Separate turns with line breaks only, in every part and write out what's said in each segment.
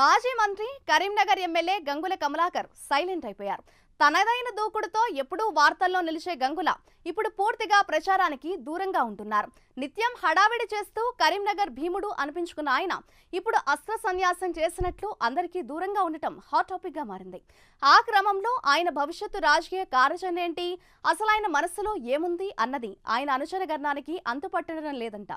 మాజీ మంత్రి Karimnagar MLA Gangula Kamalakar silent అయిపోయారు. తనదైన దూకుడుతో ఎప్పుడూ వార్తల్లో నిలిచే గంగుల ఇప్పుడు పూర్తిగా ప్రచారానికి దూరంగా ఉంటున్నారు. నిత్యం హడావిడి చేస్తూ కరీంనగర్ భీముడు అనిపించుకున్న ఆయన ఇప్పుడు అస్త్ర సన్యాసం చేసినట్లు అందరికీ దూరంగా ఉండటం హాట్ టాపిక్ గా మారింది. ఆ క్రమంలో ఆయన భవిష్యత్తు రాజకీయ కార్యాచరణ ఏంటి, అసలు ఆయన మనసులో ఏముంది అన్నది ఆయన అనుచర గణానికి అంతుపట్టడం లేదంట.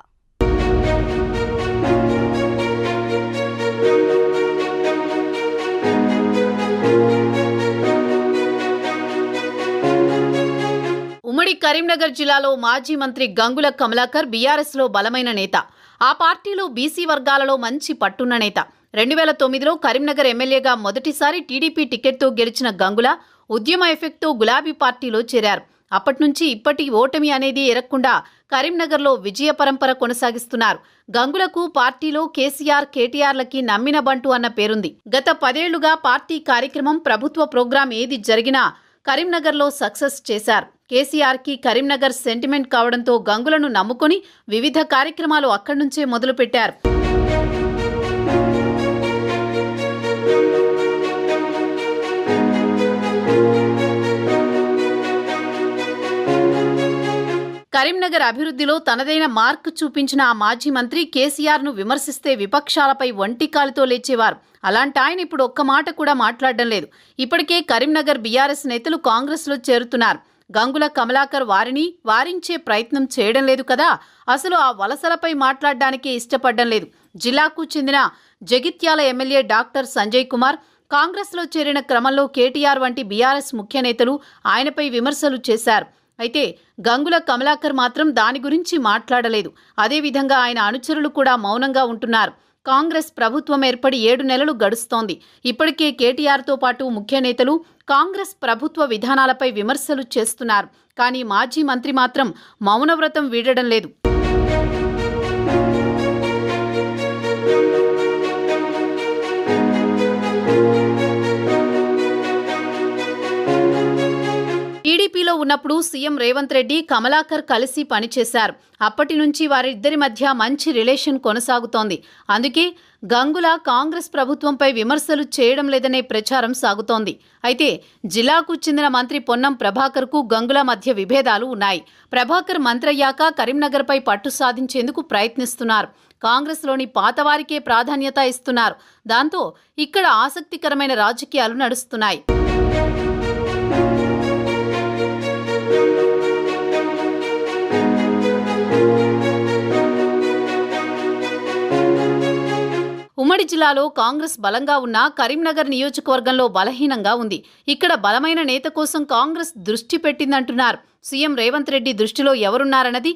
ఉమ్మడి కరీంనగర్ జిల్లాలో మాజీ మంత్రి గంగుల కమలాకర్ బీఆర్ఎస్ లో బలమైన నేత. ఆ పార్టీలో బీసీ వర్గాలలో మంచి పట్టున్న నేత. 2009లో కరీంనగర్ ఎమ్మెల్యేగా మొదటిసారి టీడీపీ టికెట్తో గెలిచిన గంగుల ఉద్యమ ఎఫెక్ట్తో గులాబీ పార్టీలో చేరారు. అప్పటి నుంచి ఇప్పటి ఓటమి అనేది ఎరగకుండా కరీంనగర్లో విజయ పరంపర కొనసాగిస్తున్నారు. గంగులకు పార్టీలో కేసీఆర్, కేటీఆర్లకి నమ్మిన బంటు అన్న పేరుంది. గత 10 ఏళ్లుగా పార్టీ కార్యక్రమం, ప్రభుత్వ ప్రోగ్రాం ఏది జరిగినా కరీంనగర్లో సక్సెస్ చేశారు. కేసీఆర్కి కరీంనగర్ సెంటిమెంట్ కావడంతో గంగులను నమ్ముకుని వివిధ కార్యక్రమాలు అక్కడి నుంచే మొదలుపెట్టారు. కరీంనగర్ అభివృద్ధిలో తనదైన మార్క్ చూపించిన ఆ మాజీ మంత్రి కేసీఆర్ను విమర్శిస్తే విపక్షాలపై ఒంటికాలితో లేచేవారు. అలాంటి ఆయన ఇప్పుడు ఒక్క మాట కూడా మాట్లాడడం లేదు. ఇప్పటికే కరీంనగర్ బీఆర్ఎస్ నేతలు కాంగ్రెస్లో చేరుతున్నారు. గంగుల కమలాకర్ వారిని వారించే ప్రయత్నం చేయడం లేదు కదా, అసలు ఆ వలసలపై మాట్లాడడానికే ఇష్టపడడం లేదు. జిల్లాకు చెందిన జగిత్యాల ఎమ్మెల్యే డాక్టర్ సంజయ్ కుమార్ కాంగ్రెస్లో చేరిన క్రమంలో కేటీఆర్ వంటి బీఆర్ఎస్ ముఖ్య నేతలు ఆయనపై విమర్శలు చేశారు. అయితే గంగుల కమలాకర్ మాత్రం దాని గురించి మాట్లాడలేదు. అదేవిధంగా ఆయన అనుచరులు కూడా మౌనంగా ఉంటున్నారు. కాంగ్రెస్ ప్రభుత్వం ఏర్పడి 7 నెలలు గడుస్తోంది. ఇప్పటికే కేటీఆర్తో పాటు ముఖ్య నేతలు కాంగ్రెస్ ప్రభుత్వ విధానాలపై విమర్శలు చేస్తున్నారు. కానీ మాజీ మంత్రి మాత్రం మౌనవ్రతం వీడడం లేదు. టీడీపీలో ఉన్నప్పుడు సీఎం రేవంత్ రెడ్డి, కమలాకర్ కలిసి పనిచేశారు. అప్పటి నుంచి వారిద్దరి మధ్య మంచి రిలేషన్ కొనసాగుతోంది. అందుకే గంగుల కాంగ్రెస్ ప్రభుత్వంపై విమర్శలు చేయడం లేదనే ప్రచారం సాగుతోంది. అయితే జిల్లాకు చెందిన మంత్రి పొన్నం ప్రభాకర్కు గంగుల మధ్య విభేదాలు ఉన్నాయి. ప్రభాకర్ మంత్రయ్యాక కరీంనగర్పై పట్టు సాధించేందుకు ప్రయత్నిస్తున్నారు. కాంగ్రెస్లోని పాతవారికే ప్రాధాన్యత ఇస్తున్నారు. దాంతో ఇక్కడ ఆసక్తికరమైన రాజకీయాలు నడుస్తున్నాయి. ఉమ్మడి జిల్లాలో కాంగ్రెస్ బలంగా ఉన్నా కరీంనగర్ నియోజకవర్గంలో బలహీనంగా ఉంది. ఇక్కడ బలమైన నేత కోసం కాంగ్రెస్ దృష్టి పెట్టిందంటున్నారు. సీఎం రేవంత్ రెడ్డి దృష్టిలో ఎవరున్నారన్నది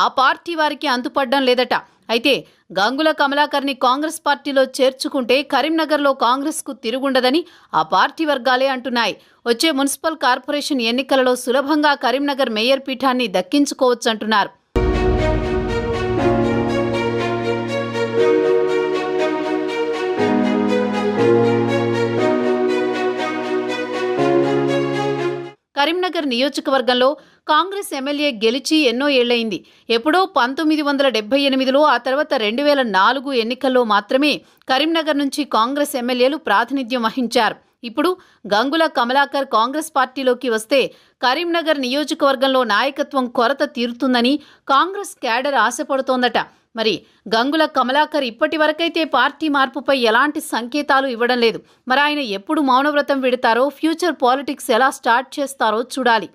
ఆ పార్టీ వారికి అంతుపడ్డం లేదట. అయితే గంగుల కమలాకర్ని కాంగ్రెస్ పార్టీలో చేర్చుకుంటే కరీంనగర్లో కాంగ్రెస్కు తిరుగుండదని ఆ పార్టీ వర్గాలే అంటున్నాయి. వచ్చే మున్సిపల్ కార్పొరేషన్ ఎన్నికలలో సులభంగా కరీంనగర్ మేయర్ పీఠాన్ని దక్కించుకోవచ్చంటున్నారు. కరీంనగర్ నియోజకవర్గంలో కాంగ్రెస్ ఎమ్మెల్యే గెలిచి ఎన్నో ఏళ్లయింది. ఎప్పుడో 1978లో, ఆ తర్వాత 2004 ఎన్నికల్లో మాత్రమే కరీంనగర్ నుంచి కాంగ్రెస్ ఎమ్మెల్యేలు ప్రాతినిధ్యం వహించారు. ఇప్పుడు గంగుల కమలాకర్ కాంగ్రెస్ పార్టీలోకి వస్తే కరీంనగర్ నియోజకవర్గంలో నాయకత్వం కొరత తీరుతుందని కాంగ్రెస్ క్యాడర్ ఆశపడుతోందట. మరి గంగుల కమలాకర్ ఇప్పటి వరకైతే పార్టీ మార్పుపై ఎలాంటి సంకేతాలు ఇవ్వడం లేదు. మరి ఆయన ఎప్పుడు మౌనవ్రతం విడతారో, ఫ్యూచర్ పాలిటిక్స్ ఎలా స్టార్ట్ చేస్తారో చూడాలి.